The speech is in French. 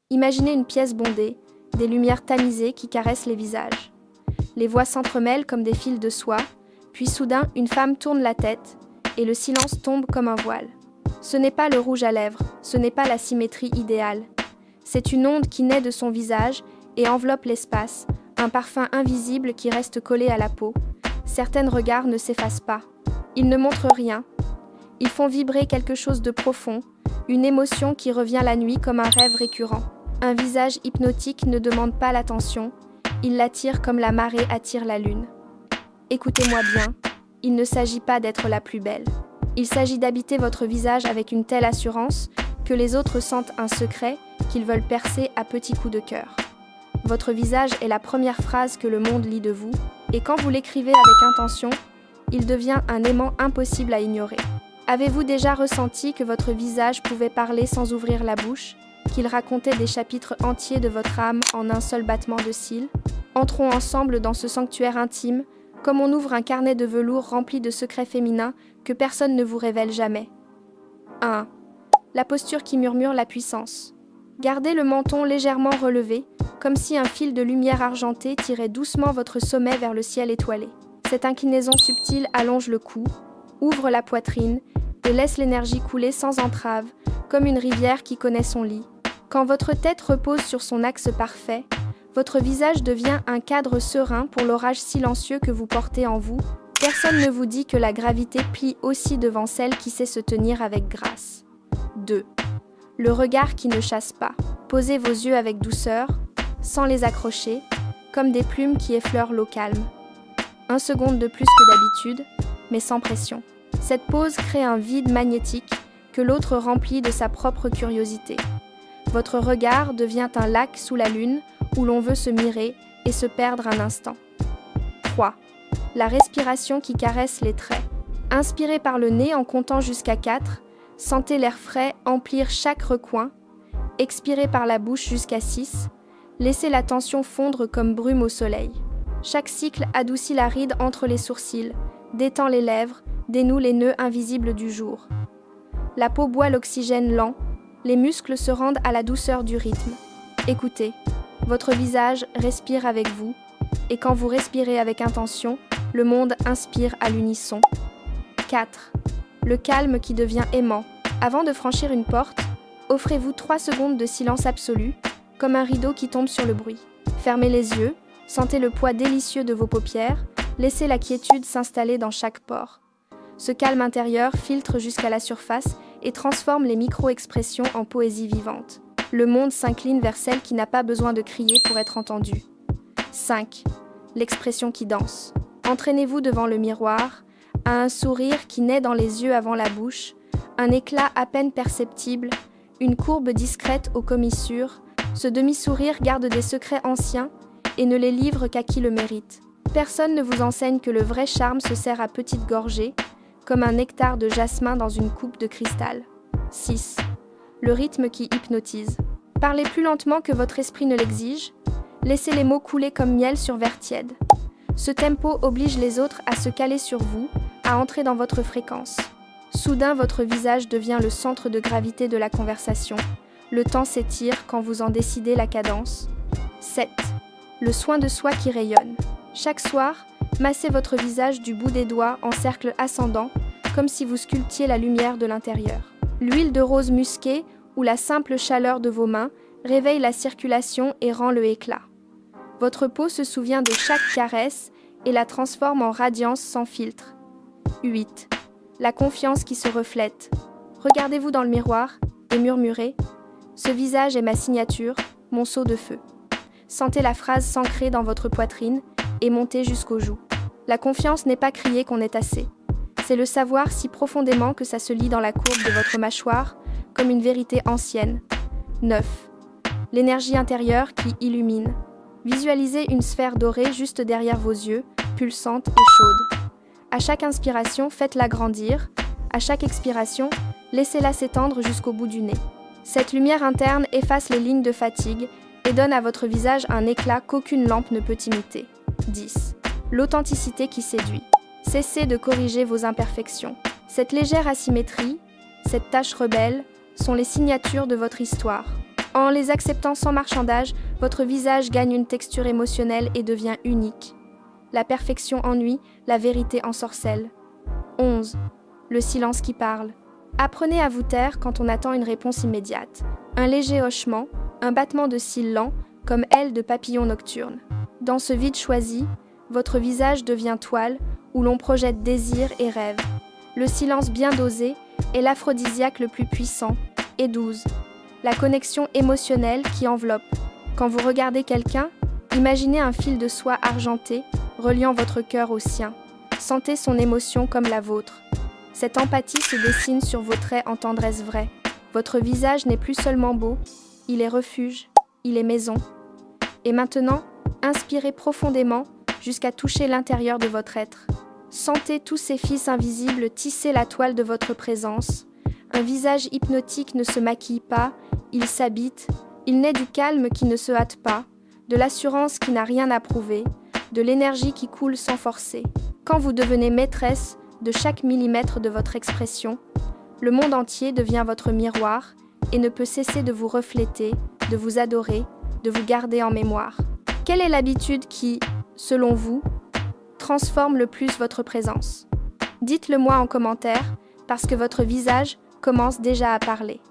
Imaginez une pièce bondée, des lumières tamisées qui caressent les visages. Les voix s'entremêlent comme des fils de soie, puis soudain, une femme tourne la tête et le silence tombe comme un voile. Ce n'est pas le rouge à lèvres, ce n'est pas la symétrie idéale. C'est une onde qui naît de son visage et enveloppe l'espace, un parfum invisible qui reste collé à la peau. Certains regards ne s'effacent pas. Ils ne montrent rien. Ils font vibrer quelque chose de profond, une émotion qui revient la nuit comme un rêve récurrent. Un visage hypnotique ne demande pas l'attention, il l'attire comme la marée attire la lune. Écoutez-moi bien, il ne s'agit pas d'être la plus belle. Il s'agit d'habiter votre visage avec une telle assurance que les autres sentent un secret qu'ils veulent percer à petits coups de cœur. Votre visage est la première phrase que le monde lit de vous, et quand vous l'écrivez avec intention, il devient un aimant impossible à ignorer. Avez-vous déjà ressenti que votre visage pouvait parler sans ouvrir la bouche, qu'il racontait des chapitres entiers de votre âme en un seul battement de cils? Entrons ensemble dans ce sanctuaire intime, comme on ouvre un carnet de velours rempli de secrets féminins que personne ne vous révèle jamais. 1. La posture qui murmure la puissance. Gardez le menton légèrement relevé, comme si un fil de lumière argentée tirait doucement votre sommet vers le ciel étoilé. Cette inclinaison subtile allonge le cou, ouvre la poitrine et laisse l'énergie couler sans entrave, comme une rivière qui connaît son lit. Quand votre tête repose sur son axe parfait, votre visage devient un cadre serein pour l'orage silencieux que vous portez en vous. Personne ne vous dit que la gravité plie aussi devant celle qui sait se tenir avec grâce. 2. Le regard qui ne chasse pas. Posez vos yeux avec douceur, sans les accrocher, comme des plumes qui effleurent l'eau calme. 1 seconde de plus que d'habitude, mais sans pression. Cette pose crée un vide magnétique que l'autre remplit de sa propre curiosité. Votre regard devient un lac sous la lune où l'on veut se mirer et se perdre un instant. 3. La respiration qui caresse les traits. Inspirez par le nez en comptant jusqu'à 4, sentez l'air frais emplir chaque recoin. Expirez par la bouche jusqu'à 6, laissez la tension fondre comme brume au soleil. Chaque cycle adoucit la ride entre les sourcils, détend les lèvres, dénoue les nœuds invisibles du jour. La peau boit l'oxygène lent, les muscles se rendent à la douceur du rythme. Écoutez, votre visage respire avec vous, et quand vous respirez avec intention, le monde inspire à l'unisson. 4. Le calme qui devient aimant. Avant de franchir une porte, offrez-vous 3 secondes de silence absolu, comme un rideau qui tombe sur le bruit. Fermez les yeux, sentez le poids délicieux de vos paupières, laissez la quiétude s'installer dans chaque pore. Ce calme intérieur filtre jusqu'à la surface et transforme les micro-expressions en poésie vivante. Le monde s'incline vers celle qui n'a pas besoin de crier pour être entendue. 5. L'expression qui danse. Entraînez-vous devant le miroir, à un sourire qui naît dans les yeux avant la bouche, un éclat à peine perceptible, une courbe discrète aux commissures. Ce demi-sourire garde des secrets anciens et ne les livre qu'à qui le mérite. Personne ne vous enseigne que le vrai charme se sert à petites gorgées, comme un nectar de jasmin dans une coupe de cristal. 6. Le rythme qui hypnotise. Parlez plus lentement que votre esprit ne l'exige. Laissez les mots couler comme miel sur verre tiède. Ce tempo oblige les autres à se caler sur vous, à entrer dans votre fréquence. Soudain, votre visage devient le centre de gravité de la conversation. Le temps s'étire quand vous en décidez la cadence. 7. Le soin de soi qui rayonne. Chaque soir, massez votre visage du bout des doigts en cercle ascendant, comme si vous sculptiez la lumière de l'intérieur. L'huile de rose musquée ou la simple chaleur de vos mains réveille la circulation et rend le éclat. Votre peau se souvient de chaque caresse et la transforme en radiance sans filtre. 8. La confiance qui se reflète. Regardez-vous dans le miroir et murmurez « Ce visage est ma signature, mon sceau de feu ». Sentez la phrase s'ancrer dans votre poitrine et monter jusqu'aux joues. La confiance n'est pas crier qu'on est assez. C'est le savoir si profondément que ça se lit dans la courbe de votre mâchoire, comme une vérité ancienne. 9. L'énergie intérieure qui illumine. Visualisez une sphère dorée juste derrière vos yeux, pulsante et chaude. À chaque inspiration, faites-la grandir. À chaque expiration, laissez-la s'étendre jusqu'au bout du nez. Cette lumière interne efface les lignes de fatigue et donne à votre visage un éclat qu'aucune lampe ne peut imiter. 10. L'authenticité qui séduit. Cessez de corriger vos imperfections. Cette légère asymétrie, cette tache rebelle, sont les signatures de votre histoire. En les acceptant sans marchandage, votre visage gagne une texture émotionnelle et devient unique. La perfection ennuie, la vérité ensorcelle. 11. Le silence qui parle. Apprenez à vous taire quand on attend une réponse immédiate. Un léger hochement, un battement de cils lent, comme aile de papillon nocturne. Dans ce vide choisi, votre visage devient toile où l'on projette désir et rêve. Le silence bien dosé est l'aphrodisiaque le plus puissant. Et 12. La connexion émotionnelle qui enveloppe. Quand vous regardez quelqu'un, imaginez un fil de soie argenté reliant votre cœur au sien. Sentez son émotion comme la vôtre. Cette empathie se dessine sur vos traits en tendresse vraie. Votre visage n'est plus seulement beau, il est refuge, il est maison. Et maintenant, inspirez profondément jusqu'à toucher l'intérieur de votre être. Sentez tous ces fils invisibles tisser la toile de votre présence. Un visage hypnotique ne se maquille pas, il s'habite, il naît du calme qui ne se hâte pas, de l'assurance qui n'a rien à prouver, de l'énergie qui coule sans forcer. Quand vous devenez maîtresse de chaque millimètre de votre expression, le monde entier devient votre miroir et ne peut cesser de vous refléter, de vous adorer, de vous garder en mémoire. Quelle est l'habitude qui, selon vous, transforme le plus votre présence? Dites-le moi en commentaire, parce que votre visage commence déjà à parler.